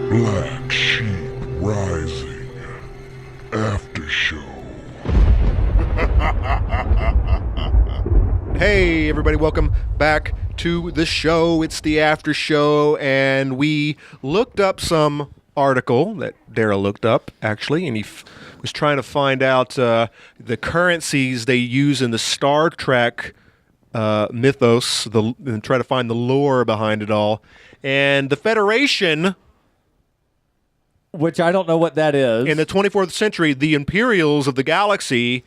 Black Sheep Rising Aftershow. Hey everybody, welcome back to the show. It's the After Show, and we looked up some article that Daryl looked up, actually, and he was trying to find out the currencies they use in the Star Trek mythos, and try to find the lore behind it all. And the Federation, which I don't know what that is. in the 24th century, the Imperials of the galaxy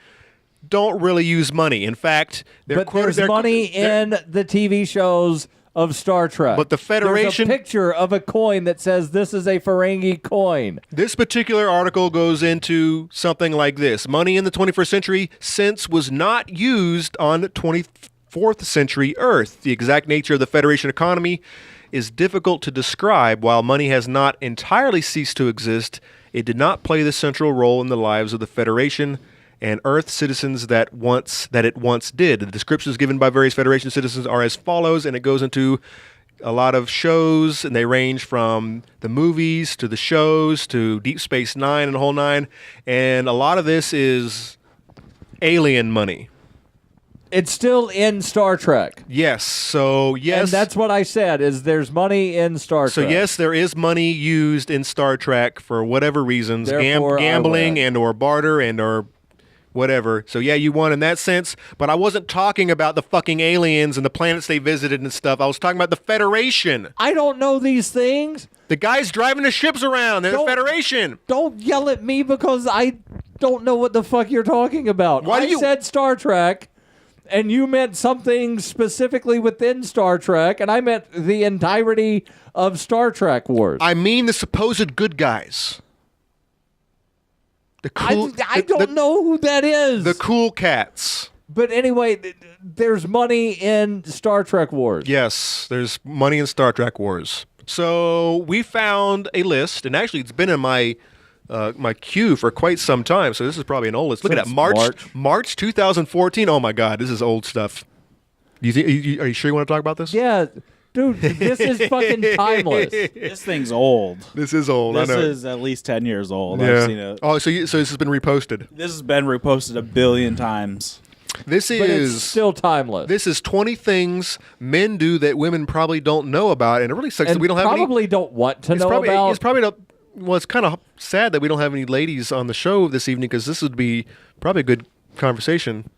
don't really use money. In fact, there's money in the TV shows of Star Trek. But the Federation... There's a picture of a coin that says this is a Ferengi coin. This particular article goes into something like this. Money in the 21st century since was not used on 24th century Earth. The exact nature of the Federation economy is difficult to describe. While money has not entirely ceased to exist, it did not play the central role in the lives of the Federation and Earth citizens that it once did. The descriptions given by various Federation citizens are as follows, and it goes into a lot of shows, and they range from the movies to the shows to Deep Space Nine and the whole nine, and a lot of this is alien money. It's still in Star Trek. Yes, so yes. And that's what I said, is there's money in Star Trek. So yes, there is money used in Star Trek for whatever reasons, gambling and or barter and or whatever. So yeah, you won in that sense, but I wasn't talking about the fucking aliens and the planets they visited and stuff. I was talking about the Federation. I don't know these things. The guys driving the ships around, they're the Federation. Don't yell at me because I don't know what the fuck you're talking about. I said Star Trek, and you meant something specifically within Star Trek, and I meant the entirety of Star Trek Wars. I mean the supposed good guys. I don't know who that is. The cool cats. But anyway, there's money in Star Trek Wars. Yes, there's money in Star Trek Wars. So we found a list, and actually it's been in my queue for quite some time, so this is probably an old list. Look at that, March 2014. Oh my God, this is old stuff. Are you sure you want to talk about this? Yeah. Dude, this is fucking timeless. This thing's old. This is old. This I know. is at least 10 years old. Yeah. I've seen it. Oh, so this has been reposted. This has been reposted 1 billion times. But it's still timeless. This is 20 things men do that women probably don't know about, and it really sucks that we don't have any. Probably don't want to know about. It's probably not. Well, it's kind of sad that we don't have any ladies on the show this evening, because this would be probably a good conversation.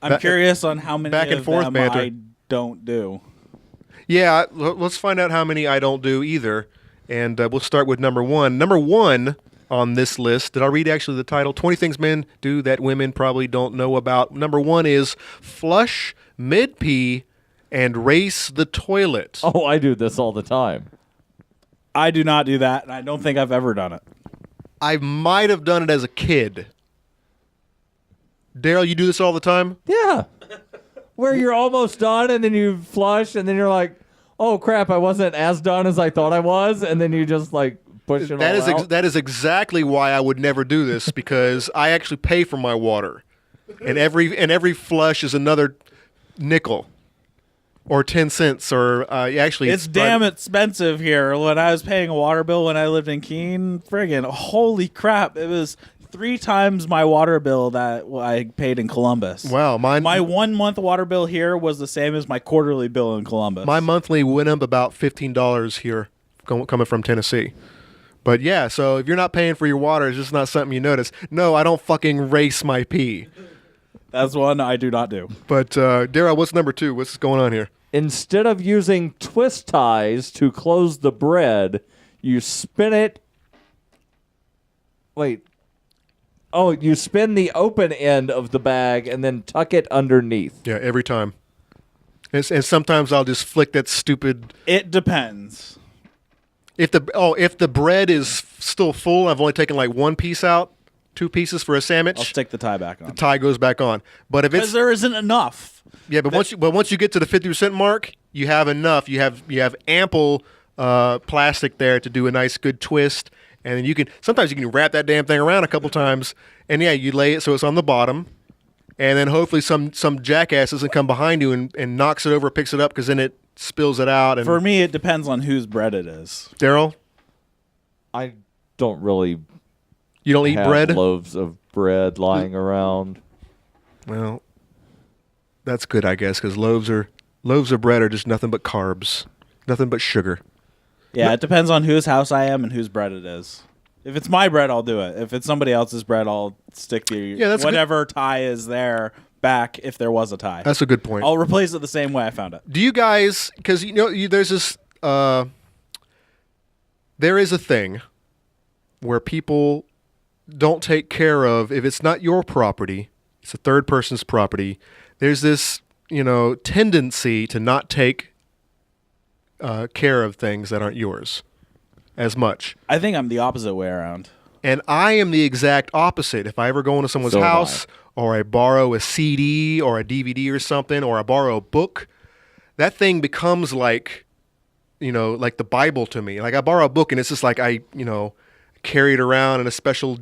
I'm curious on how many back and forth banter I don't do. Yeah, let's find out how many I don't do either. And we'll start with number one. Number one on this list, did I read actually the title? 20 things men do that women probably don't know about. Number one is flush mid-pee and race the toilet. Oh, I do this all the time. I do not do that, and I don't think I've ever done it. I might have done it as a kid. Daryl, you do this all the time? Yeah. Where you're almost done, and then you flush, and then you're like, oh, crap, I wasn't as done as I thought I was, and then you just, like, push it out. That is exactly why I would never do this, because I actually pay for my water. And every flush is another nickel. Or 10 cents, or actually... It's damn expensive here. When I was paying a water bill when I lived in Keene, friggin', holy crap, it was 3 times my water bill that I paid in Columbus. Wow. My 1 month water bill here was the same as my quarterly bill in Columbus. My monthly went up about $15 here, coming from Tennessee. But yeah, so if you're not paying for your water, it's just not something you notice. No, I don't fucking race my pee. That's one I do not do. But Daryl, what's number two? What's going on here? Instead of using twist ties to close the bread, you spin it. Wait. Oh, you spin the open end of the bag and then tuck it underneath. Yeah, every time. And sometimes I'll just flick that stupid... It depends. If the bread is still full, I've only taken like one piece out, 2 pieces for a sandwich. I'll stick the tie back on. The tie goes back on. But if it's... Because there isn't enough. Yeah, but once you get to the 50% mark, you have enough. You have ample plastic there to do a nice good twist, and then sometimes you can wrap that damn thing around a couple times, and yeah, you lay it so it's on the bottom, and then hopefully some jackass doesn't come behind you and knocks it over, picks it up, because then it spills it out. And for me, it depends on whose bread it is. Daryl? I don't really. You don't eat have bread? Loaves of bread lying around. Well, that's good, I guess, because loaves of bread are just nothing but carbs, nothing but sugar. Yeah, it depends on whose house I am and whose bread it is. If it's my bread, I'll do it. If it's somebody else's bread, I'll stick to whatever tie is there back if there was a tie. That's a good point. I'll replace it the same way I found it. Do you guys, because there's this, there is a thing where people don't take care of, if it's not your property, it's a third person's property, there's this, tendency to not take care of things that aren't yours as much. I think I'm the opposite way around. And I am the exact opposite. If I ever go into someone's house or I borrow a CD or a DVD or something, or I borrow a book, that thing becomes like, like the Bible to me. Like I borrow a book and it's just like I, carry it around in a special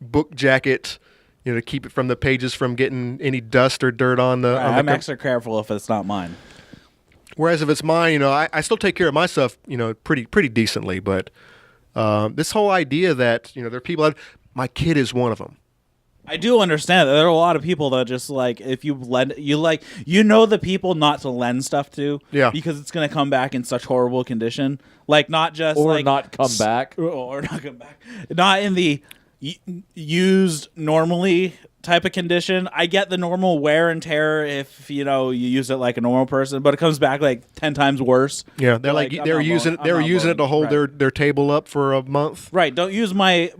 book jacket, to keep it from the pages from getting any dust or dirt on the. I'm extra careful if it's not mine. Whereas if it's mine, I still take care of my stuff, pretty decently. But this whole idea that there are people, my kid is one of them. I do understand that there are a lot of people that just like if you lend the people not to lend stuff to, because it's gonna come back in such horrible condition, like not just not come back, not in the used normally type of condition. I get the normal wear and tear if you use it like a normal person, but it comes back like 10 times worse. Yeah, they were using it to hold their table up for a month. Right. Don't use my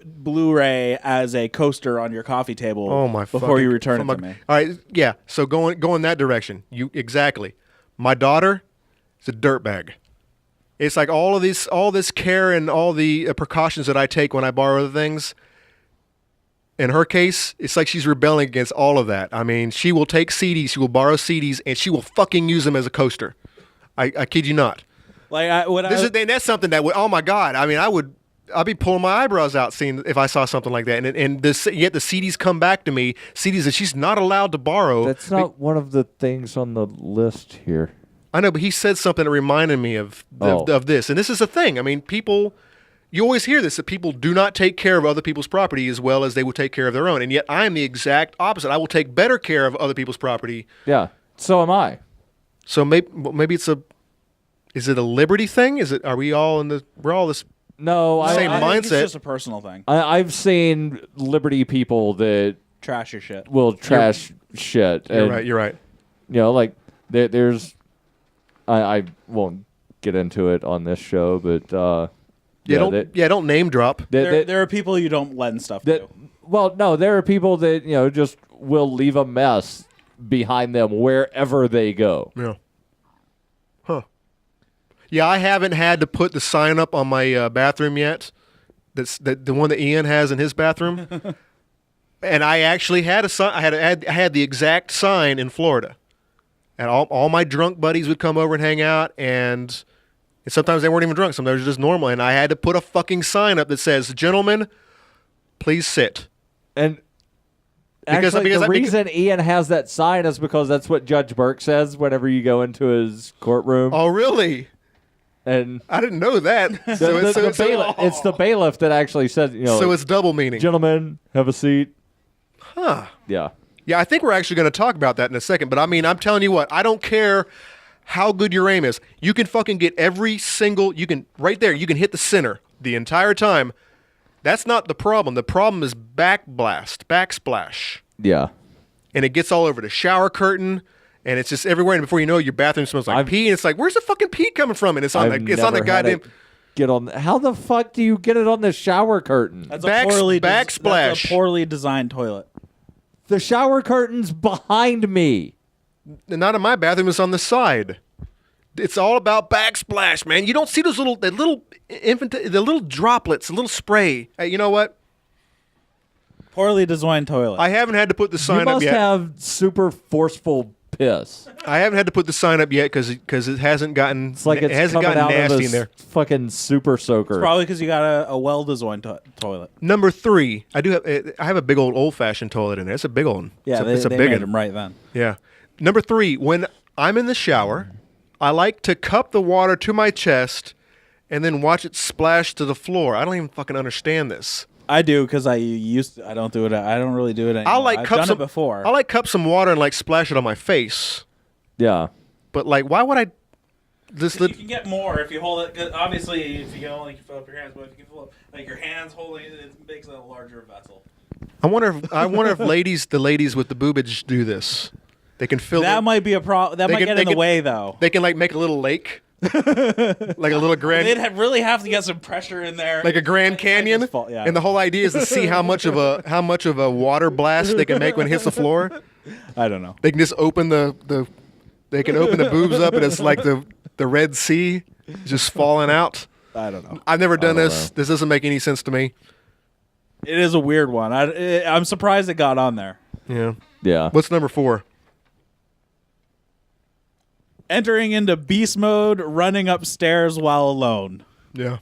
Blu-ray as a coaster on your coffee table. Oh my! Before you return it to me. All right. Yeah. So going that direction. Exactly. My daughter is a dirtbag. It's like all this care and all the precautions that I take when I borrow the things. In her case, it's like she's rebelling against all of that. I mean, she will take CDs, she will borrow CDs, and she will fucking use them as a coaster. I kid you not. That's something that would. Oh my God! I mean, I'd be pulling my eyebrows out seeing if I saw something like that. And yet the CDs come back to me, CDs that she's not allowed to borrow. That's not one of the things on the list here. I know, but he said something that reminded me of this. And this is a thing. I mean, people, you always hear this, that people do not take care of other people's property as well as they would take care of their own. And yet I am the exact opposite. I will take better care of other people's property. Yeah, so am I. So maybe is it a liberty thing? Are we all we're all this same mindset? Think it's just a personal thing. I've seen liberty people that trash your shit. Will trash shit. You're right. Like there's, I won't get into it on this show, but don't name drop. There are people you don't lend stuff to. Well, no, there are people that just will leave a mess behind them wherever they go. Yeah. Huh. Yeah, I haven't had to put the sign up on my bathroom yet. That's the one that Ian has in his bathroom. And I actually had a sign. I had the exact sign in Florida. And all my drunk buddies would come over and hang out, and sometimes they weren't even drunk. Sometimes they were just normal. And I had to put a fucking sign up that says, "Gentlemen, please sit." And because the reason Ian has that sign is because that's what Judge Burke says whenever you go into his courtroom. Oh, really? And I didn't know that. It's the bailiff that actually says, So it's double meaning. Gentlemen, have a seat. Huh. Yeah. Yeah, I think we're actually going to talk about that in a second. But I mean, I'm telling you what, I don't care how good your aim is. You can fucking get right there, you can hit the center the entire time. That's not the problem. The problem is backsplash. Yeah. And it gets all over the shower curtain, and it's just everywhere. And before you know it, your bathroom smells like pee. And it's like, where's the fucking pee coming from? And it's on the goddamn. How the fuck do you get it on the shower curtain? That's backsplash. That's a poorly designed toilet. The shower curtain's behind me. Not in my bathroom. It's on the side. It's all about backsplash, man. You don't see those little droplets, a little spray. Hey, you know what? Poorly designed toilet. I haven't had to put the sign up yet. You must have super forceful piss. I haven't had to put the sign up yet because it hasn't gotten. It's like it hasn't gotten nasty in there. Fucking super soaker. It's probably because you got a well-designed toilet. Number 3, I have a big old-fashioned toilet in there. It's a big old one. Yeah, it's a they big made one. them right then. Yeah. Number 3, when I'm in the shower, I like to cup the water to my chest and then watch it splash to the floor. I don't even fucking understand this. I do because I don't do it. I don't really do it anymore. I've done it before. I like cup some water and like splash it on my face. Yeah. But like, why would I? You can get more if you hold it. 'Cause obviously, if you can only fill up your hands, but if you can fill up like your hands holding it, it makes it a larger vessel. I wonder if the ladies with the boobage do this. They can fill. That might be a problem. That might get in the way though. They can like make a little lake, like a little grand. They'd really have to get some pressure in there, like a Grand Canyon. Yeah. And the whole idea is to see how much of a water blast they can make when it hits the floor. I don't know. They can just open they can open the boobs up and it's like the Red Sea just falling out. I don't know. I've never done this. Know. This doesn't make any sense to me. It is a weird one. I'm surprised it got on there. Yeah. Yeah. What's number 4? Entering into beast mode, running upstairs while alone. Yeah.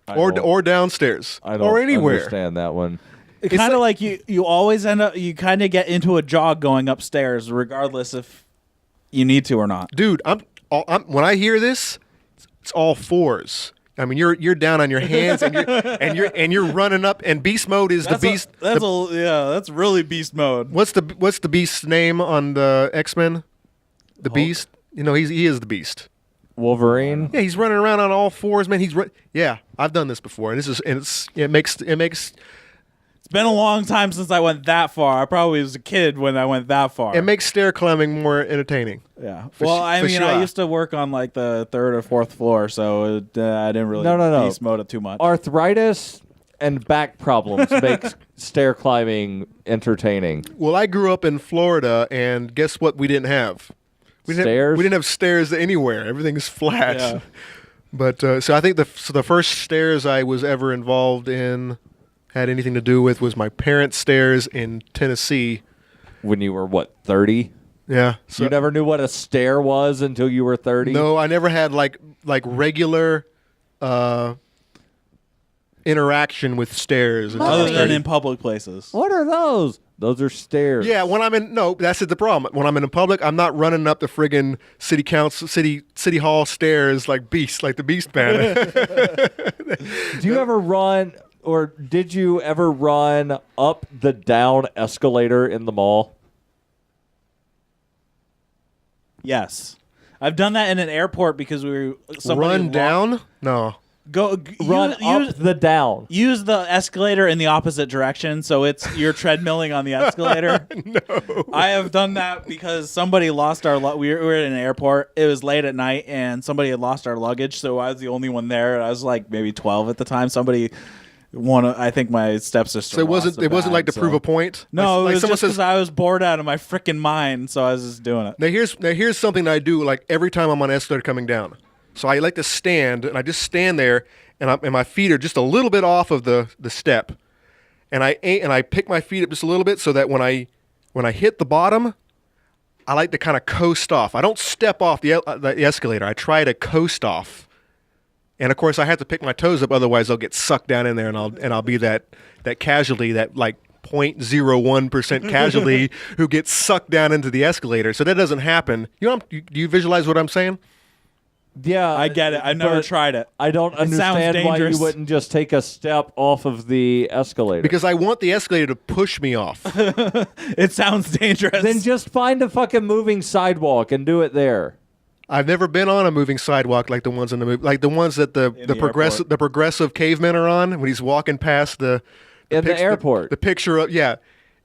Or downstairs. I don't or anywhere. understand that one. It's kind of like you always end up, you kind of get into a jog going upstairs, regardless if you need to or not. Dude, when I hear this, it's all 4s. I mean, you're down on your hands and you're running up. And beast mode is the beast. That's really beast mode. What's the beast's name on the X-Men? The Beast. You know, he is the Beast. Wolverine. Yeah, he's running around on all 4s, man. Yeah, I've done this before, and it makes. It's been a long time since I went that far. I probably was a kid when I went that far. It makes stair climbing more entertaining. Yeah. I used to work on like the 3rd or 4th floor, so I didn't really beast mode it too much. Arthritis and back problems makes stair climbing entertaining. Well, I grew up in Florida, and guess what? We didn't have stairs. We didn't have stairs anywhere. Everything's flat. Yeah. But so I think the first stairs I was ever involved in had anything to do with was my parents' stairs in Tennessee. When you were, 30? Yeah. So you never knew what a stair was until you were 30? No, I never had like regular interaction with stairs. Other than in public places. What are those? Those are stairs. Yeah, that's the problem. When I'm in public, I'm not running up the friggin' city hall stairs like the Beast Man. Do you ever run... Or did you ever run up the down escalator in the mall? Yes. I've done that in an airport because Run down? No. Run up the down. Use the escalator in the opposite direction, so you're treadmilling on the escalator. No. I have done that because somebody lost our we were in an airport. It was late at night, and somebody had lost our luggage, so I was the only one there. I was like maybe 12 at the time. I think my stepsister. So it wasn't like to prove a point. No, like it was just because I was bored out of my freaking mind, so I was just doing it. Now here's something that I do like every time I'm on an escalator coming down. So I like to stand, and I just stand there, and my feet are just a little bit off of the step, and I pick my feet up just a little bit so that when I hit the bottom, I like to kind of coast off. I don't step off the escalator. I try to coast off. And of course, I have to pick my toes up, otherwise I'll get sucked down in there, and I'll be that casualty, that like 0.01% casualty who gets sucked down into the escalator. So that doesn't happen. Do you visualize what I'm saying? Yeah, I get it. I've never tried it. I don't understand why you wouldn't just take a step off of the escalator. Because I want the escalator to push me off. It sounds dangerous. Then just find a fucking moving sidewalk and do it there. I've never been on a moving sidewalk like the ones in the movie, like the ones that the progressive cavemen are on when he's walking past the airport. The picture of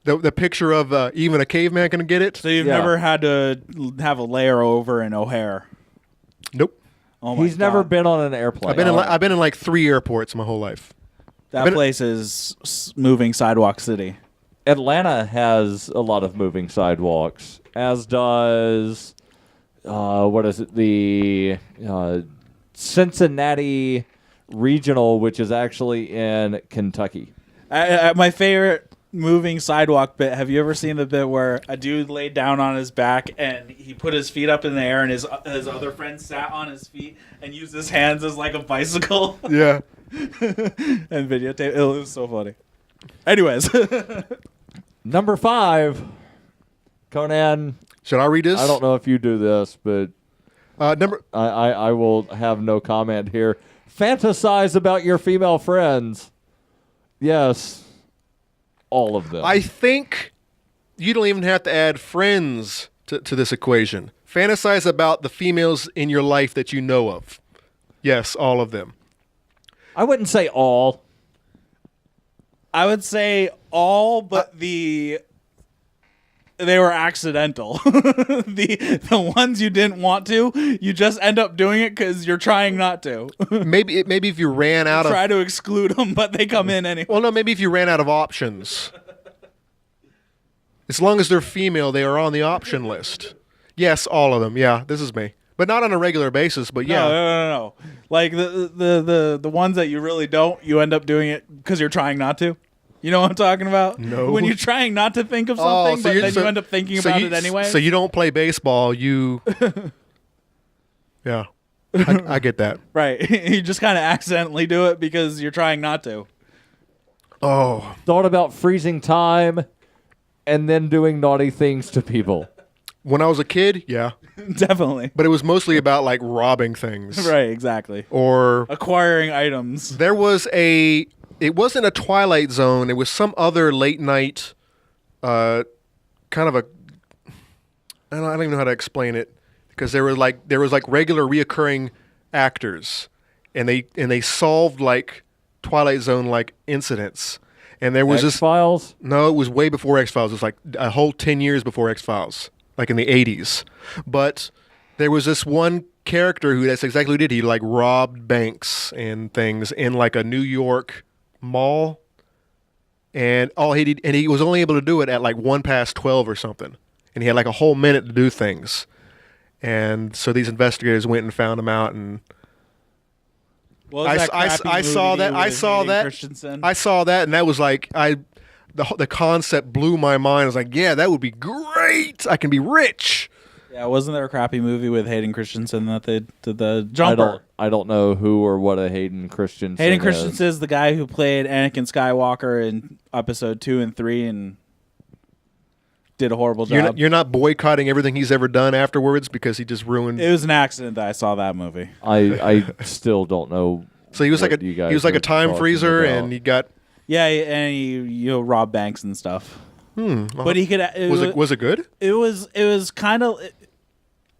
the picture of even a caveman can get it. So you've never had to have a layover in O'Hare? Nope. Oh my He's never been on an airplane. I've been in like 3 airports my whole life. That place is moving sidewalk city. Atlanta has a lot of moving sidewalks, as does what is it? The Cincinnati Regional, which is actually in Kentucky. My favorite moving sidewalk bit. Have you ever seen the bit where a dude laid down on his back and he put his feet up in the air and his other friend sat on his feet and used his hands as like a bicycle? Yeah. And videotape. It was so funny. Anyways. Number 5, Conan. Should I read this? I don't know if you do this, but I will have no comment here. Fantasize about your female friends. Yes. All of them. I think you don't even have to add friends to this equation. Fantasize about the females in your life that you know of. Yes, all of them. I wouldn't say all. I would say all, but they were accidental. the ones you didn't want to, you just end up doing it because you're trying not to. Maybe if you ran out Try to exclude them, but they come in anyway. Well, no, maybe if you ran out of options. As long as they're female, they are on the option list. Yes, all of them. Yeah, this is me. But not on a regular basis, but yeah. No. Like the ones that you really don't, you end up doing it because you're trying not to. You know what I'm talking about? No. When you're trying not to think of something, but then you end up thinking about it anyway. So you don't play baseball, you... Yeah. I get that. Right. You just kind of accidentally do it because you're trying not to. Oh. Thought about freezing time and then doing naughty things to people. When I was a kid, yeah. Definitely. But it was mostly about, like, robbing things. Right, exactly. Or... acquiring items. There was a... It wasn't a Twilight Zone. It was some other late night, kind of a. I don't even know how to explain it, because there was like regular reoccurring actors, and they solved like Twilight Zone like incidents, and there was X-Files? No, it was way before X-Files. It was like a whole 10 years before X-Files, like in the 80s. But there was this one character who that's exactly what he did. He like robbed banks and things in like a New York mall, and he was only able to do it at like 12 or something, and he had like a whole minute to do things, and so these investigators went and found him out, and I saw that, and that was like the concept blew my mind. I was like, yeah, that would be great. I can be rich. Yeah, wasn't there a crappy movie with Hayden Christensen that they did the Jumper? I don't know who or what a Hayden Christensen Hayden Christensen is the guy who played Anakin Skywalker in episode 2 and 3 and did a horrible job. You're not boycotting everything he's ever done afterwards because he just ruined... It was an accident that I saw that movie. I still don't know. So he was like a time freezer, and he got... Yeah, and he robbed banks and stuff. But he could... Was it good? It was kind of...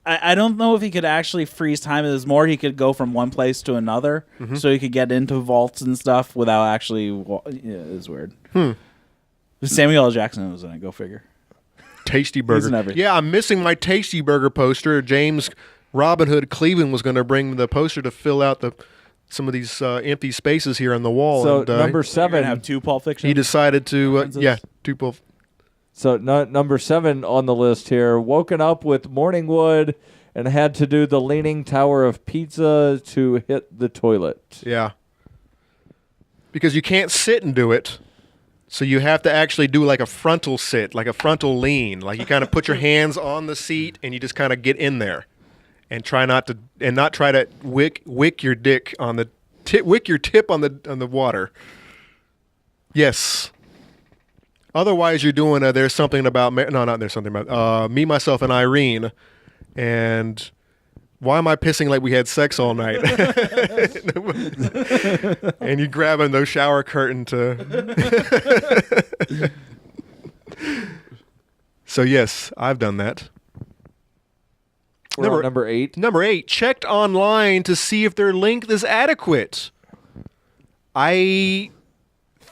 I don't know if he could actually freeze time. It was more he could go from one place to another, so he could get into vaults and stuff without actually... it was weird. Samuel L. Jackson was in it. Go figure. Tasty Burger. Yeah, I'm missing my Tasty Burger poster. James Robin Hood Cleveland was going to bring the poster to fill out some of these empty spaces here on the wall. So and, number 7... have 2 Pulp Fiction? He decided to... 2 Pulp... So number 7 on the list here, woken up with morning wood and had to do the Leaning Tower of Pizza to hit the toilet. Yeah. Because you can't sit and do it, so you have to actually do like a frontal sit, like a frontal lean. Like you kind of put your hands on the seat and you just kind of get in there and try not to wick your dick on the wick your tip on the water. Yes. Otherwise, you're doing there's something about there's something about Me, Myself, and Irene, and why am I pissing like we had sex all night? And you grabbing those shower curtain to. So yes, I've done that. We're on number 8. Number 8, checked online to see if their length is adequate. I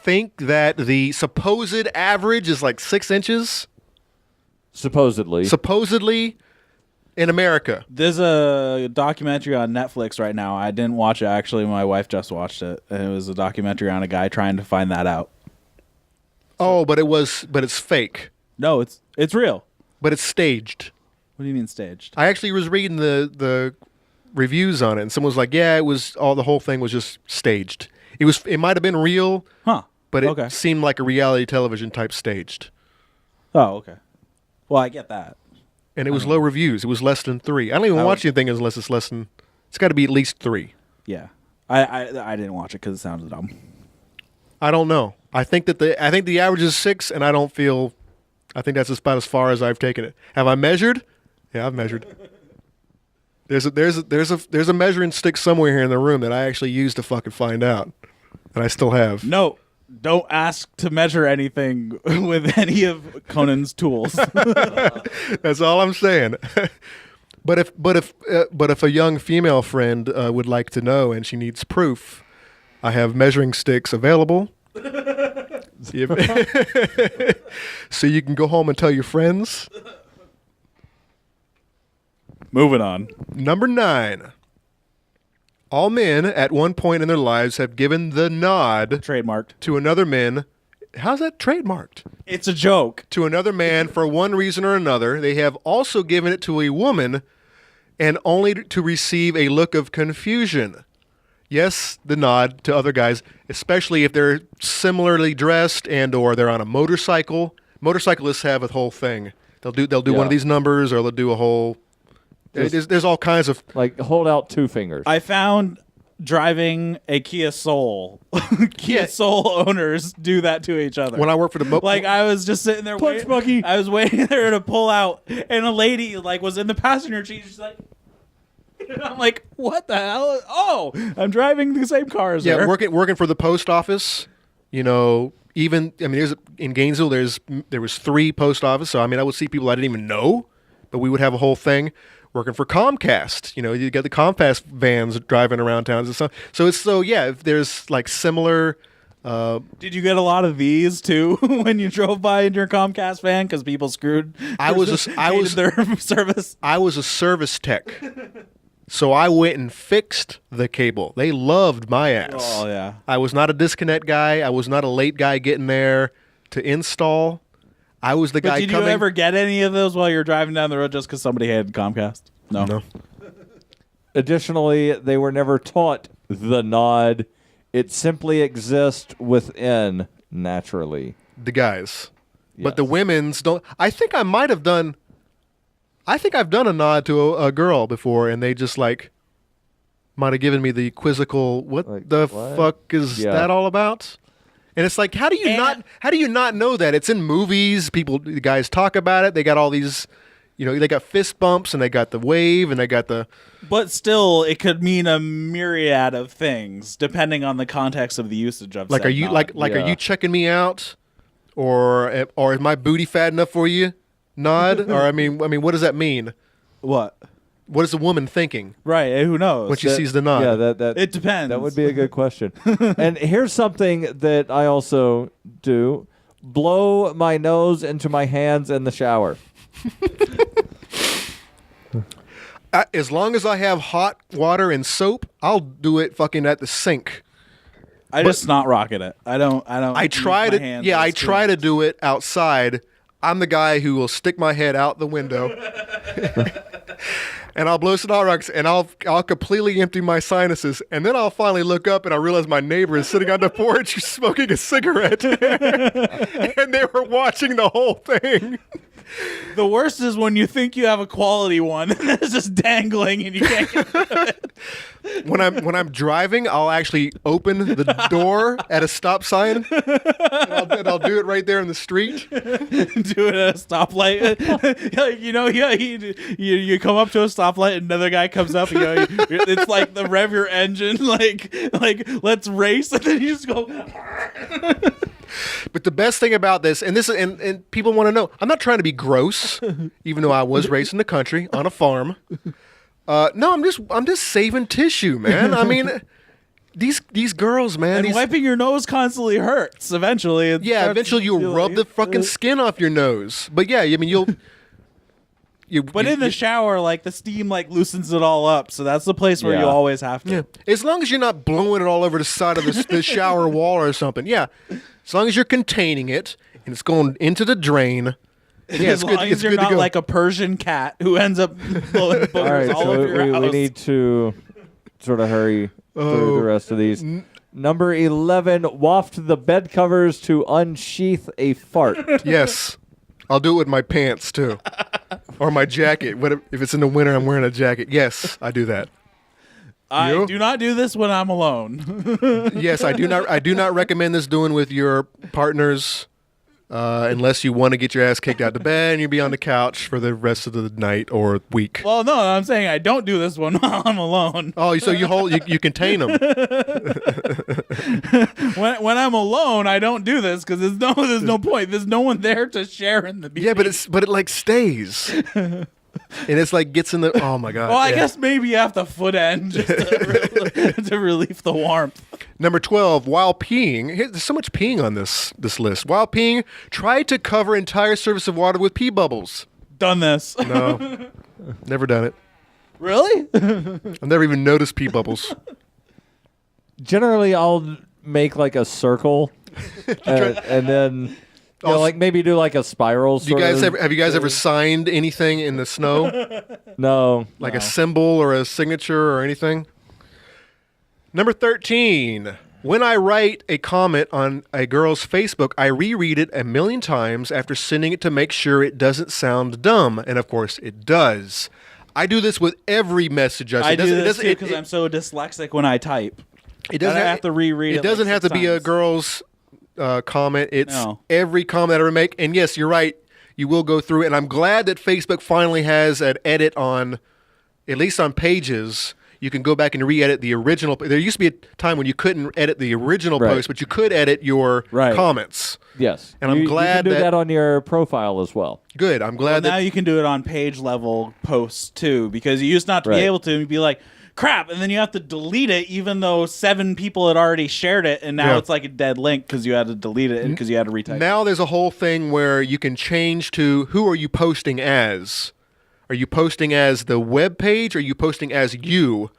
think that the supposed average is like 6 inches. Supposedly in America. There's a documentary on Netflix right now. I didn't watch it, actually. My wife just watched it. And it was a documentary on a guy trying to find that out. Oh, but it's fake. No, it's real. But it's staged. What do you mean staged? I actually was reading the reviews on it, and someone was like, yeah, the whole thing was just staged. It might have been real. Huh. But it seemed like a reality television type staged. Oh, okay. Well, I get that. And it was low reviews. It was less than 3. I don't even watch anything unless it's less than... It's got to be at least 3. Yeah. I didn't watch it because it sounded dumb. I don't know. I think the average is 6, and I don't feel... I think that's about as far as I've taken it. Have I measured? Yeah, I've measured. There's a measuring stick somewhere here in the room that I actually used to fucking find out, and I still have. No, don't ask to measure anything with any of Conan's tools. That's all I'm saying. But if a young female friend would like to know and she needs proof, I have measuring sticks available. So you can go home and tell your friends. Moving on. Number 9. All men at one point in their lives have given the nod Trademarked. to another man. How's that trademarked? It's a joke. To another man for one reason or another. They have also given it to a woman and only to receive a look of confusion. Yes, the nod to other guys, especially if they're similarly dressed and or they're on a motorcycle. Motorcyclists have a whole thing. They'll do one of these numbers, or they'll do a whole. There's all kinds of like hold out 2 fingers. I found driving a Kia Soul. Kia Soul owners do that to each other. When I work for the like I was just sitting there Punch Bucky. I was waiting there to pull out, and a lady like was in the passenger seat. She's like. I'm like, what the hell? Oh, I'm driving the same car as her. Working for the post office. You know, in Gainesville, there was 3 post office. So I mean, I would see people I didn't even know, but we would have a whole thing. Working for Comcast, you know, you got the Comcast vans driving around town and stuff. So if there's like similar. Did you get a lot of these too when you drove by in your Comcast van because people screwed? I was their service. I was a service tech. So I went and fixed the cable. They loved my ass. Oh, yeah. I was not a disconnect guy. I was not a late guy getting there to install. I was the guy coming. Did you ever get any of those while you were driving down the road just because somebody had Comcast? No. Additionally, they were never taught the nod. It simply exists within naturally. The guys. Yes. But the women's don't. I think I've done a nod to a girl before, and they just like might have given me the quizzical, what fuck is that all about? And it's like, how do you not know that? It's in movies. The guys talk about it. They got all these, you know, they got fist bumps and they got the wave and they got the. But still, it could mean a myriad of things depending on the context of the usage of. Like, said are you nod. are you checking me out, or is my booty fat enough for you? Nod, or I mean, what does that mean? What? What is a woman thinking? Right, who knows? When she sees the nod. Yeah, that it depends. That would be a good question. And here's something that I also do: blow my nose into my hands in the shower. As long as I have hot water and soap, I'll do it fucking at the sink. I just not rocking it. I don't. I try to. Yeah, I try to do it outside. I'm the guy who will stick my head out the window, and I'll blow some hot rocks, and I'll completely empty my sinuses, and then I'll finally look up and I realize my neighbor is sitting on the porch smoking a cigarette, and they were watching the whole thing. The worst is when you think you have a quality one and it's just dangling and you can't get to it. When I'm driving, I'll actually open the door at a stop sign, and I'll do it right there in the street. Do it at a stoplight. You come up to a stoplight and another guy comes up. It's like the rev your engine, like let's race, and then you just go. But the best thing about this, and people want to know, I'm not trying to be gross, even though I was raised in the country on a farm. No, I'm just saving tissue, man. I mean, these girls, man. And wiping your nose constantly hurts. Eventually, eventually you'll rub the fucking skin off your nose. But yeah, I mean you'll. But in the shower, like the steam, like loosens it all up. So that's the place where you always have to. Yeah. As long as you're not blowing it all over the side of the shower wall or something. Yeah. As long as you're containing it and it's going into the drain. Yeah, as long as you're not like a Persian cat who ends up blowing boogers all over your house. We need to sort of hurry through the rest of these. Number 11, waft the bed covers to unsheath a fart. Yes. I'll do it with my pants too. Or my jacket. If it's in the winter, I'm wearing a jacket. Yes, I do that. I do not do this when I'm alone. Yes, I do not recommend this doing with your partner's unless you want to get your ass kicked out to bed and you'll be on the couch for the rest of the night or week. Well, no, I'm saying I don't do this one while I'm alone. Oh, so you contain them. when I'm alone, I don't do this because there's no point. There's no one there to share in the beat. Yeah, but it like stays. And it's like gets in the. Oh my god. Well, I guess maybe you have to foot end just to relieve the warmth. Number 12. While peeing, there's so much peeing on this list. While peeing, try to cover entire surface of water with pee bubbles. Done this. No, never done it. Really? I've never even noticed pee bubbles. Generally, I'll make like a circle, and then. Like maybe do like a spiral. Have you guys ever signed anything in the snow? No. Like a symbol or a signature or anything? Number 13. When I write a comment on a girl's Facebook, I reread it a million times after sending it to make sure it doesn't sound dumb. And of course, it does. I do this with every message I send. I do this too because I'm so dyslexic when I type. It doesn't have to reread it. It doesn't have to be a girl's comment. It's every comment I ever make. And yes, you're right. You will go through it. And I'm glad that Facebook finally has an edit on, at least on pages. You can go back and re-edit the original. There used to be a time when you couldn't edit the original post, but you could edit your comments. Yes. And I'm glad you can do that on your profile as well. Good. I'm glad now you can do it on page level posts too, because you used not to be able to and be like, crap, and then you have to delete it even though 7 people had already shared it, and now it's like a dead link because you had to delete it because you had to retype. Now there's a whole thing where you can change to who are you posting as. Are you posting as the web page or are you posting as you?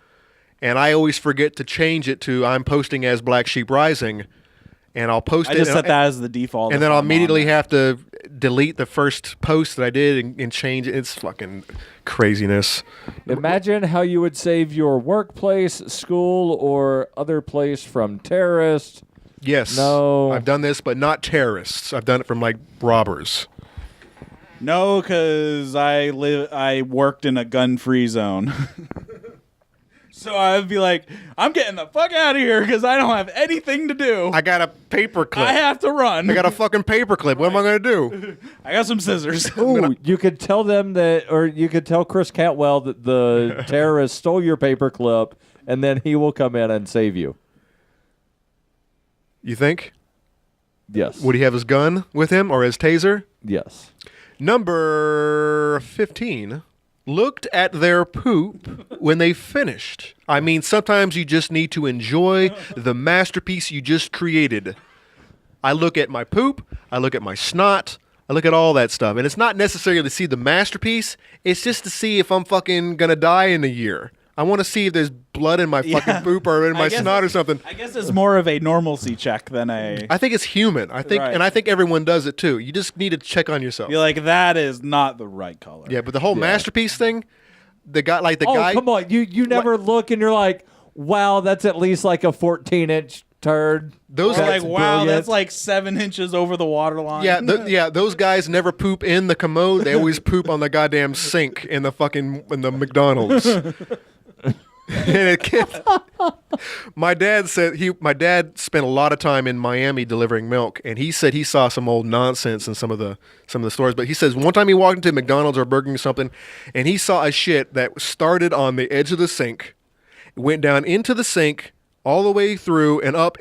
And I always forget to change it to I'm posting as Black Sheep Rising. And I'll post it. I just set that as the default. And then I'll immediately have to delete the first post that I did and change it. It's fucking craziness. Imagine how you would save your workplace, school, or other place from terrorists. Yes. No. I've done this, but not terrorists. I've done it from like robbers. No, because I worked in a gun-free zone. So I'd be like, I'm getting the fuck out of here because I don't have anything to do. I got a paperclip. I have to run. I got a fucking paperclip. What am I going to do? I got some scissors. Ooh, you could tell them that, or you could tell Chris Cantwell that the terrorist stole your paperclip, and then he will come in and save you. You think? Yes. Would he have his gun with him or his taser? Yes. Number 15. Looked at their poop when they finished. I mean, sometimes you just need to enjoy the masterpiece you just created. I look at my poop, I look at my snot, I look at all that stuff. And it's not necessarily to see the masterpiece, it's just to see if I'm fucking gonna die in a year. I want to see if there's blood in my fucking poop or in my snot or something. I guess it's more of a normalcy check than a... I think it's human. I think everyone does it too. You just need to check on yourself. You're like, that is not the right color. Yeah, but the whole masterpiece thing, the guy, come on, you never look and you're like, wow, that's at least like a 14-inch turd. Those are like, wow, that's like 7 inches over the water line. Yeah, those guys never poop in the commode. They always poop on the goddamn sink in the McDonald's. My dad spent a lot of time in Miami delivering milk, and he said he saw some old nonsense in some of the stores. But he says one time he walked into McDonald's or Burger King or something, and he saw a shit that started on the edge of the sink, went down into the sink all the way through and up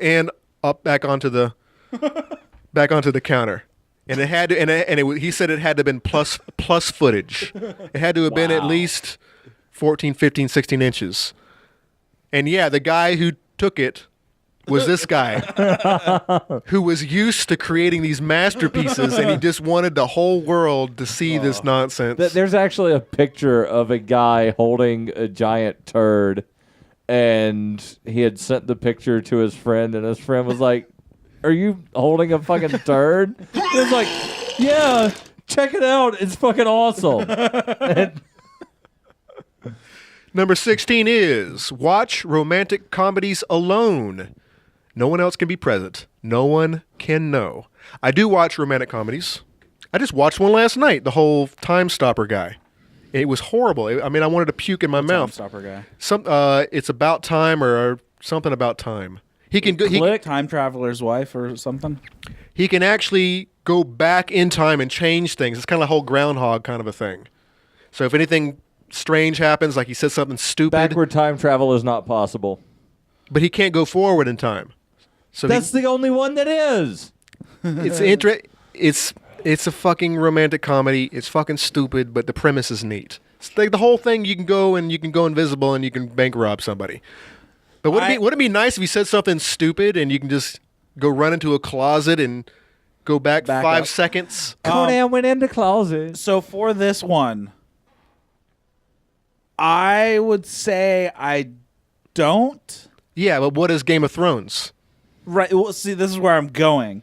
back onto the counter. And it had to, he said it had to have been plus footage. It had to have been at least 14, 15, 16 inches. And yeah, the guy who took it was this guy who was used to creating these masterpieces, and he just wanted the whole world to see this nonsense. There's actually a picture of a guy holding a giant turd, and he had sent the picture to his friend, and his friend was like, "Are you holding a fucking turd?" He was like, "Yeah, check it out. It's fucking awesome." Number 16 is watch romantic comedies alone. No one else can be present. No one can know. I do watch romantic comedies. I just watched one last night, the whole Time Stopper guy. It was horrible. I mean, I wanted to puke in my mouth. Time Stopper guy. It's about time or something about time. He can Time Traveler's Wife or something. He can actually go back in time and change things. It's kind of a whole groundhog kind of a thing. So if anything strange happens, like he says something stupid, Backward time travel is not possible. but he can't go forward in time. So That's the only one that is. It's a fucking romantic comedy. It's fucking stupid, but the premise is neat. It's like the whole thing. You can go invisible and you can bank rob somebody. But would it be nice if he said something stupid and you can just go run into a closet and go back 5 seconds? Conan went into closet. So for this one, I would say I don't. Yeah, but what is Game of Thrones? Right. Well, see, this is where I'm going.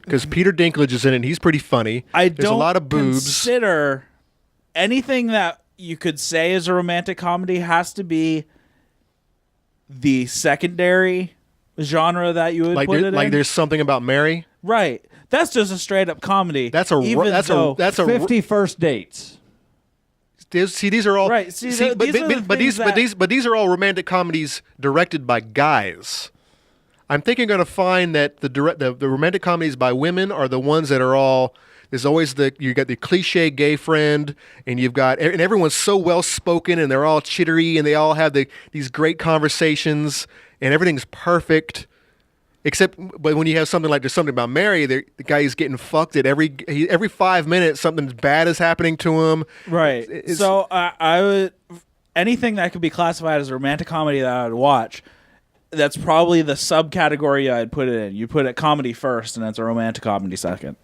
Because Peter Dinklage is in it, and he's pretty funny. There's a lot of boobs. Consider anything that you could say is a romantic comedy has to be the secondary genre that you would put it in. Like there's something about Mary. Right. That's just a straight up comedy. That's a 50 First Dates. See, these are all right. But these are all romantic comedies directed by guys. I'm thinking going to find that the romantic comedies by women are the ones that are all. There's always you got the cliche gay friend, and and everyone's so well spoken, and they're all chittery, and they all have these great conversations, and everything's perfect. But when you have something like there's something about Mary, the guy is getting fucked at every 5 minutes. Something bad is happening to him. Right. So I would anything that could be classified as a romantic comedy that I would watch. That's probably the subcategory I'd put it in. You put it comedy first, and it's a romantic comedy second.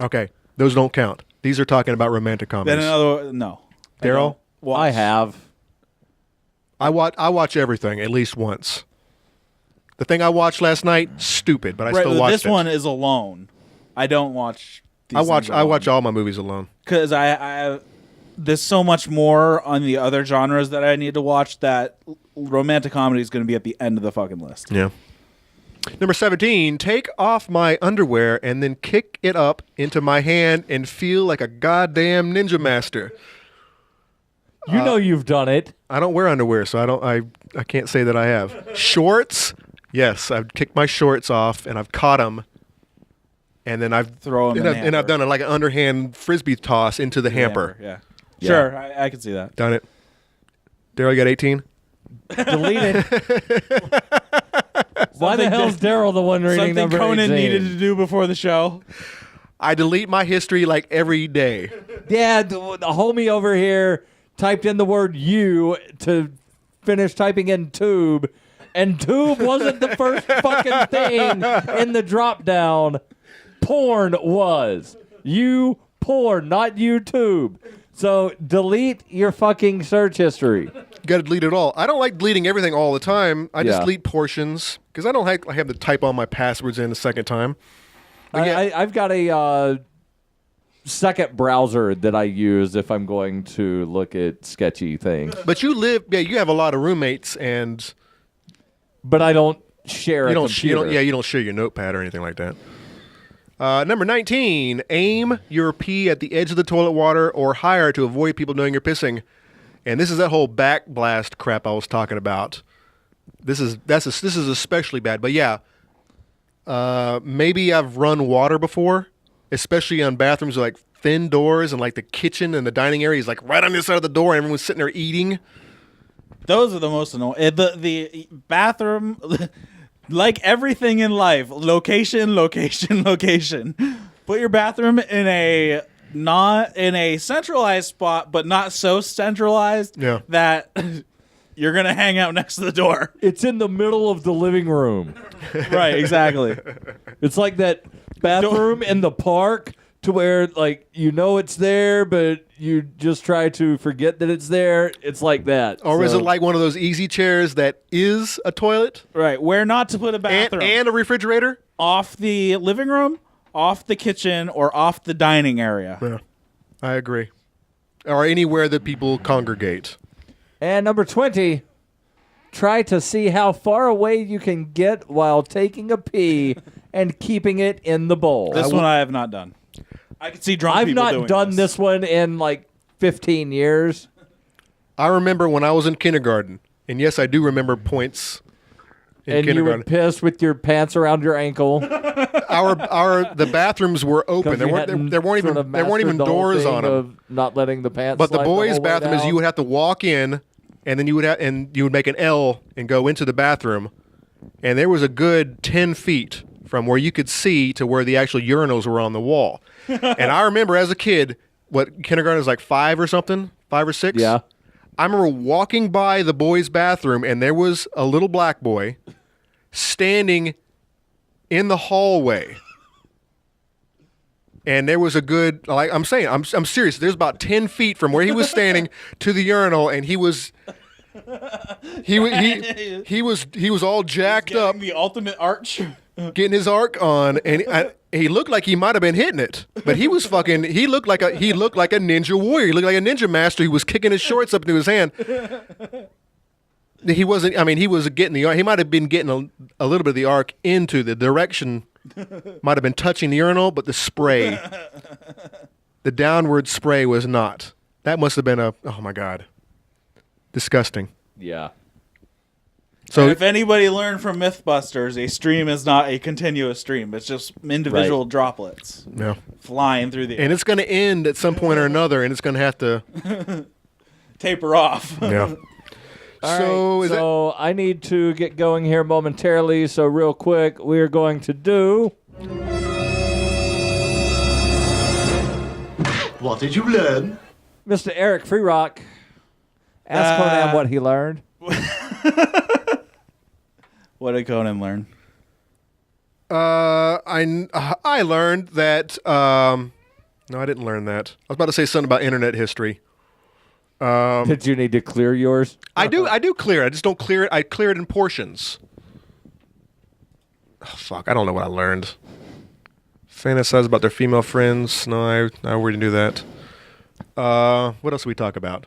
Okay, those don't count. These are talking about romantic comedies. Then no. Daryl, I have. I watch everything at least once. The thing I watched last night, stupid, but I still watched it. This one is alone. I don't watch. I watch all my movies alone because there's so much more on the other genres that I need to watch that romantic comedy is going to be at the end of the fucking list. Yeah. Number 17, take off my underwear and then kick it up into my hand and feel like a goddamn ninja master. You know you've done it. I don't wear underwear, so I can't say that I have. Shorts? Yes, I've kicked my shorts off and I've caught them. And then I've done like an underhand frisbee toss into the hamper. Yeah. Sure, I can see that. Done it. Daryl, you got 18? Delete it. Why the hell's Daryl the one reading number 18? Something Conan needed to do before the show. I delete my history like every day. Yeah, the homie over here typed in the word "you" to finish typing in "tube," and "tube" wasn't the first fucking thing in the drop down. Porn was. You porn, not YouTube. So delete your fucking search history. You got to delete it all. I don't like deleting everything all the time. I just delete portions because I don't have to type all my passwords in a second time. I've got a second browser that I use if I'm going to look at sketchy things. But you have a lot of roommates but I don't share a computer. You don't share your notepad or anything like that. Number 19, aim your pee at the edge of the toilet water or higher to avoid people knowing you're pissing. And this is that whole back blast crap I was talking about. This is especially bad. But yeah, maybe I've run water before, especially on bathrooms with like thin doors and like the kitchen and the dining area is like right on the other side of the door and everyone's sitting there eating. Those are the most annoying. The bathroom. Like everything in life, location. Put your bathroom not in a centralized spot, but not so centralized that you're gonna hang out next to the door. It's in the middle of the living room. Right, exactly. It's like that bathroom in the park to where like it's there, but you just try to forget that it's there. It's like that. Or is it like one of those easy chairs that is a toilet? Right, where not to put a bathroom. And a refrigerator? Off the living room, off the kitchen, or off the dining area. Yeah, I agree. Or anywhere that people congregate. And number 20, try to see how far away you can get while taking a pee and keeping it in the bowl. This one I have not done. I can see drunk people doing this. I've not done this one in like 15 years. I remember when I was in kindergarten, and yes, I do remember points And you would piss with your pants around your ankle. The bathrooms were open. There weren't even doors on them. Not letting the pants. But the boys' bathroom is down. you would have to walk in, and then you would make an L and go into the bathroom, and there was a good 10 feet from where you could see to where the actual urinals were on the wall. And I remember as a kid, what kindergarten is like 5 or something, 5 or 6. Yeah. I remember walking by the boys' bathroom, and there was a little black boy standing in the hallway. And there was a good, like I'm saying, I'm serious. There's about 10 feet from where he was standing to the urinal, and he was all jacked up, the ultimate arch, getting his arc on, and he looked like he might have been hitting it, but he was fucking. He looked like a ninja warrior. He looked like a ninja master. He was kicking his shorts up into his hand. He wasn't. I mean, he was getting the arc. He might have been getting a little bit of the arc into the direction. Might have been touching the urinal, but the spray, the downward spray was not. That must have been oh my God, disgusting. Yeah. So if anybody learned from Mythbusters, a stream is not a continuous stream. It's just individual droplets flying through the air. And it's going to end at some point or another, and it's going to have to taper off. Yeah. So I need to get going here momentarily. So real quick, we're going to do. What did you learn? Mr. Eric Freerock, ask Conan what he learned. What did Conan learn? I learned that. No, I didn't learn that. I was about to say something about internet history. Did you need to clear yours? I do clear it. I just don't clear it. I clear it in portions. Oh, fuck, I don't know what I learned. Fantasize about their female friends. No, I already knew that. What else do we talk about?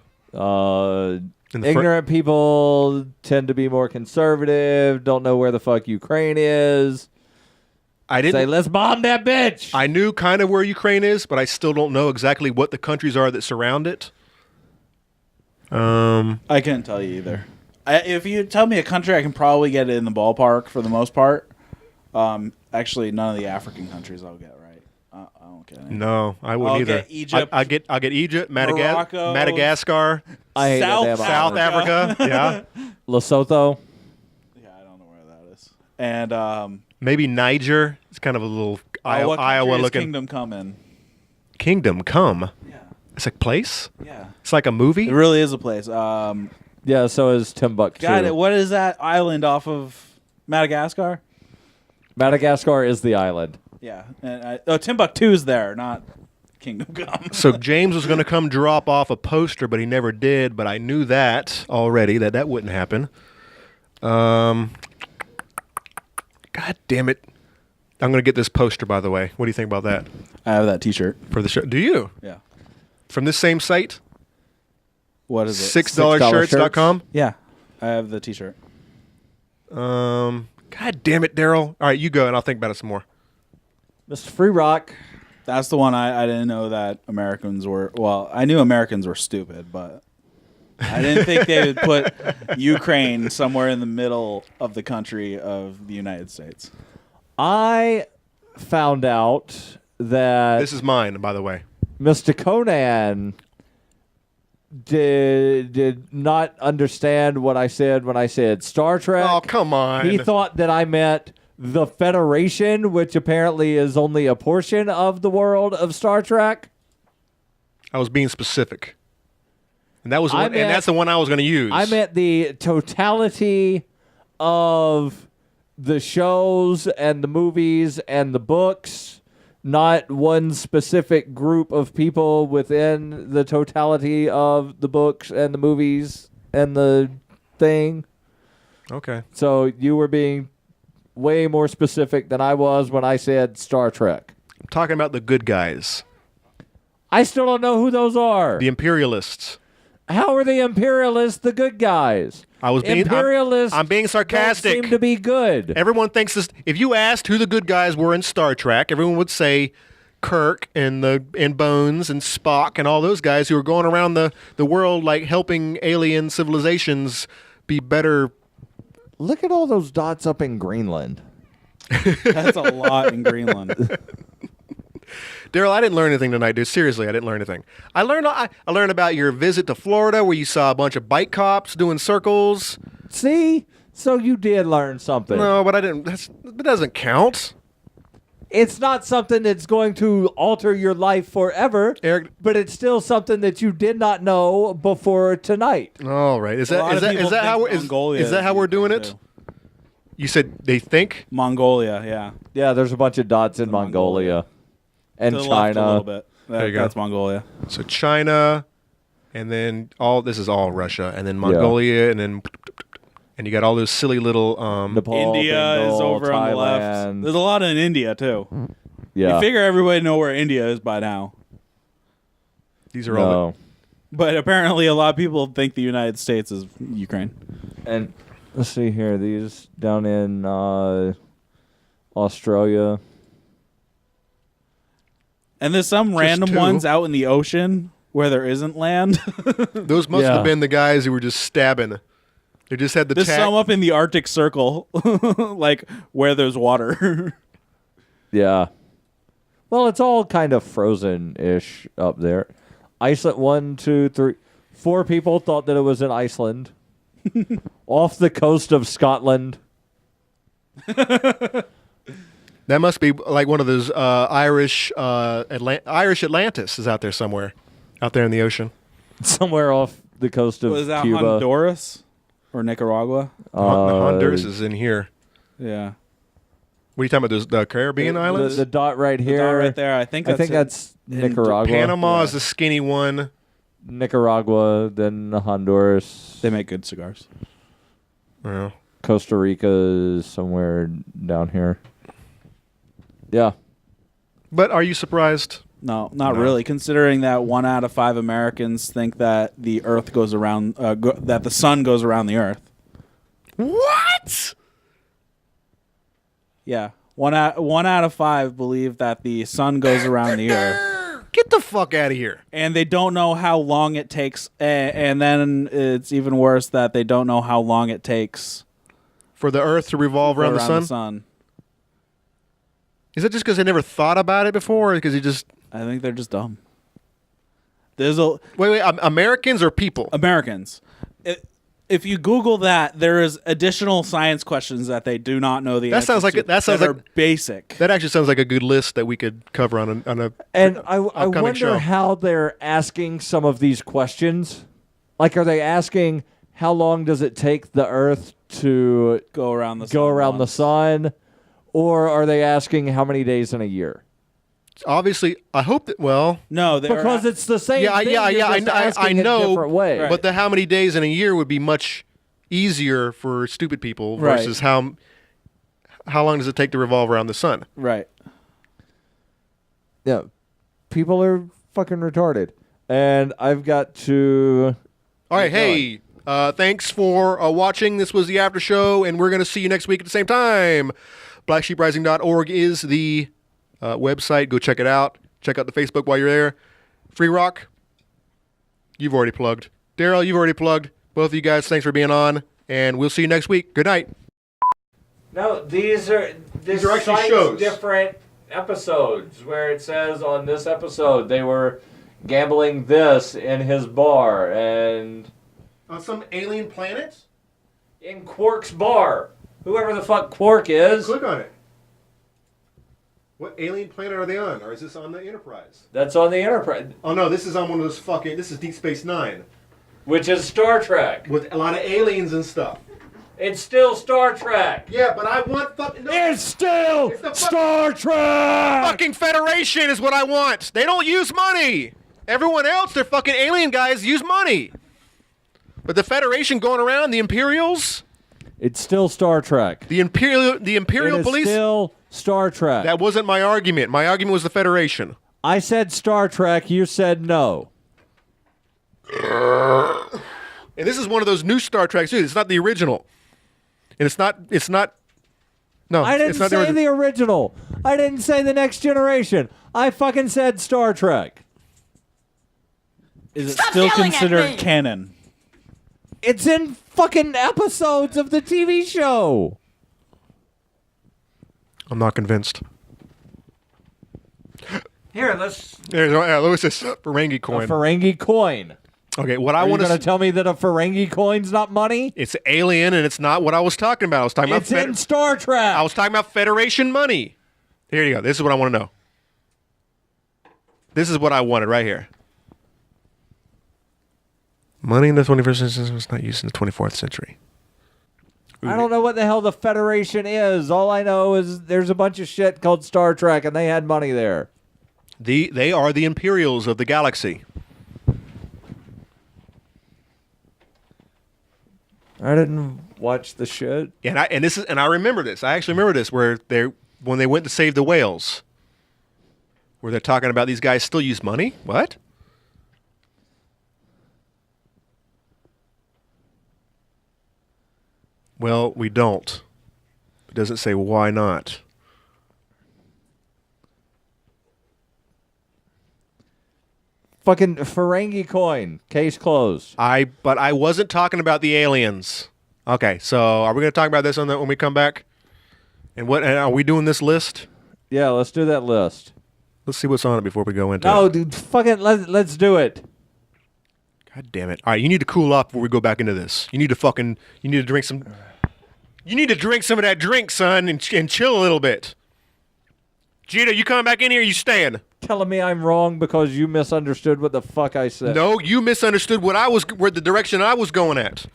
Ignorant people tend to be more conservative, don't know where the fuck Ukraine is. I didn't say, let's bomb that bitch. I knew kind of where Ukraine is, but I still don't know exactly what the countries are that surround it. I couldn't tell you either. If you tell me a country, I can probably get it in the ballpark for the most part. Actually, none of the African countries I'll get right. I don't get any. No, I wouldn't either. Get Egypt. I'll get Egypt, Morocco, Madagascar, South Africa. Yeah, Lesotho. Yeah, I don't know where that is. And maybe Niger. It's kind of a little Iowa looking. Kingdom Come in. Kingdom Come. Yeah. It's a place? Yeah. It's like a movie? It really is a place. Yeah, so is Timbuktu. Got it. What is that island off of Madagascar? Madagascar is the island. Yeah. And Timbuktu's there, not Kingdom Come. So James was going to come drop off a poster, but he never did. But I knew that already, that wouldn't happen. God damn it. I'm going to get this poster, by the way. What do you think about that? I have that T-shirt. For the show. Do you? Yeah. From this same site? What is it? $6shirts.com? Yeah. I have the T-shirt. God damn it, Daryl. All right, you go, and I'll think about it some more. Mr. Freerock. That's the one I didn't know that Americans were... Well, I knew Americans were stupid, but I didn't think they would put Ukraine somewhere in the middle of the country of the United States. I found out that... This is mine, by the way. Mr. Conan did not understand what I said when I said Star Trek. Oh, come on. He thought that I meant the Federation, which apparently is only a portion of the world of Star Trek. I was being specific. And that was and that's the one I was going to use. I meant the totality of the shows and the movies and the books, not one specific group of people within the totality of the books and the movies and the thing. Okay. So you were being way more specific than I was when I said Star Trek. I'm talking about the good guys. I still don't know who those are. The imperialists. How are the imperialists the good guys? I'm being sarcastic. Don't seem to be good. Everyone thinks this. If you asked who the good guys were in Star Trek, everyone would say Kirk and Bones and Spock and all those guys who are going around the world like helping alien civilizations be better Look at all those dots up in Greenland. That's a lot in Greenland. Daryl, I didn't learn anything tonight, dude. Seriously, I didn't learn anything. I learned about your visit to Florida where you saw a bunch of bike cops doing circles. See? So you did learn something. No, but I didn't. That doesn't count. It's not something that's going to alter your life forever, Eric, but it's still something that you did not know before tonight. all right. Is that how we're doing it? Too. You said they think? Mongolia, yeah. Yeah, there's a bunch of dots in Mongolia. And To the China. left a little bit. There you go. That's Mongolia. So China, and then this is all Russia, and then Mongolia, and then you got all those silly little Nepal, India Bengal, is over on the left. Thailand. There's a lot in India too. Yeah. You figure everybody know where India is by now. These are all. But apparently a lot of people think the United States is Ukraine. And let's see here. These down in Australia. And there's some random two. ones out in the ocean where there isn't land. Those must have been the guys who were just stabbing. They just had the There's some up in the Arctic Circle, like where there's water. Yeah. Well, it's all kind of frozen-ish up there. Iceland, 1, 2, 3, 4 people thought that it was in Iceland. Off the coast of Scotland. That must be like one of those Irish Atlantis is out there somewhere, out there in the ocean. Somewhere off the coast of Was that Cuba. Honduras or Nicaragua? Honduras is in here. Yeah. What are you talking about? The Caribbean islands? The dot right here. The dot right there. I think that's Nicaragua. Panama is the skinny one. Nicaragua, then Honduras. They make good cigars. Yeah. Costa Rica is somewhere down here. Yeah. But are you surprised? No, not really. Considering that 1 out of 5 Americans think that the Earth goes around, that the sun goes around the Earth. What? Yeah, one out of 5 believe that the sun goes around the Earth. Get the fuck out of here. And they don't know how long it takes. And then it's even worse that they don't know how long it takes For the Earth to revolve around the sun? Is that just because they never thought about it before, or because you just... I think they're just dumb. Wait, Americans or people? Americans. If you Google that, there is additional science questions that they do not know the answers to. That sounds like basic. That actually sounds like a good list that we could cover on a And I wonder show. how they're asking some of these questions. Like, are they asking how long does it take the Earth to go around the sun? Or are they asking how many days in a year? Obviously, I hope that. Well, no, because it's the same. Yeah, thing. I know. A different way. Right. But the how many days in a year would be much easier for stupid people versus how long does it take to revolve around the sun? Right. Yeah, people are fucking retarded, and I've got to. All right, hey. Thanks for watching. This was the after show, and we're going to see you next week at the same time. BlackSheepRising.org is the website. Go check it out. Check out the Facebook while you're there. Free Rock, you've already plugged. Daryl, you've already plugged. Both of you guys, thanks for being on, and we'll see you next week. Good night. No, these are actually shows. Different episodes where it says on this episode they were gambling this in his bar and On some alien planet? in Quark's bar. Whoever the fuck Quark is. Click on it. What alien planet are they on? Or is this on the Enterprise? That's on the Enterprise, Oh no, this is on one of those fucking... This is Deep Space Nine. which is Star Trek. With a lot of aliens and stuff. It's still Star Trek. Yeah, but I want fucking... No, It's still It's the Star Trek. fucking Federation is what I want. They don't use money. Everyone else, their fucking alien guys use money. But the Federation going around, the Imperials... It's still Star Trek. The Imperial It is Police... still Star Trek. That wasn't my argument. My argument was the Federation. I said Star Trek. You said no. And this is one of those new Star Treks, too. It's not the original. And it's not... No, I didn't it's not say the original. I didn't say the Next Generation. I fucking said Star Trek. Is it still considered canon? It's in fucking episodes of the TV show. I'm not convinced. Here, let's... Louis says Ferengi coin. A Ferengi coin. Okay, what I want to... Are you going to tell me that a Ferengi coin's not money? It's alien, and it's not what I was talking about. I was talking about... It's in Star Trek. I was talking about Federation money. Here you go. This is what I want to know. This is what I wanted right here. Money in the 21st century was not used in the 24th century. I don't know what the hell the Federation is. All I know is there's a bunch of shit called Star Trek, and they had money there. They are the Imperials of the galaxy. I didn't watch the shit. And I remember this. I actually remember this where when they went to save the whales, where they're talking about these guys still use money. What? Well, we don't. It doesn't say why not. Fucking Ferengi coin. Case closed. But I wasn't talking about the aliens. Okay, so are we going to talk about this when we come back? And are we doing this list? Yeah, let's do that list. Let's see what's on it before we go into it. No, dude, fucking let's do it. God damn it. All right, you need to cool off before we go back into this. You need to drink some of that drink, son, and chill a little bit. Gina, you coming back in here or you staying? Telling me I'm wrong because you misunderstood what the fuck I said. No, you misunderstood where the direction I was going at.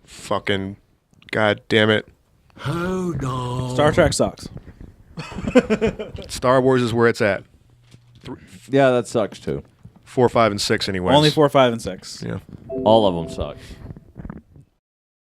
Fucking God damn it. Hold on. Star Trek sucks. Star Wars is where it's at. Yeah, that sucks too. 4, 5, and 6 anyway. Only 4, 5, and 6. Yeah. All of them suck.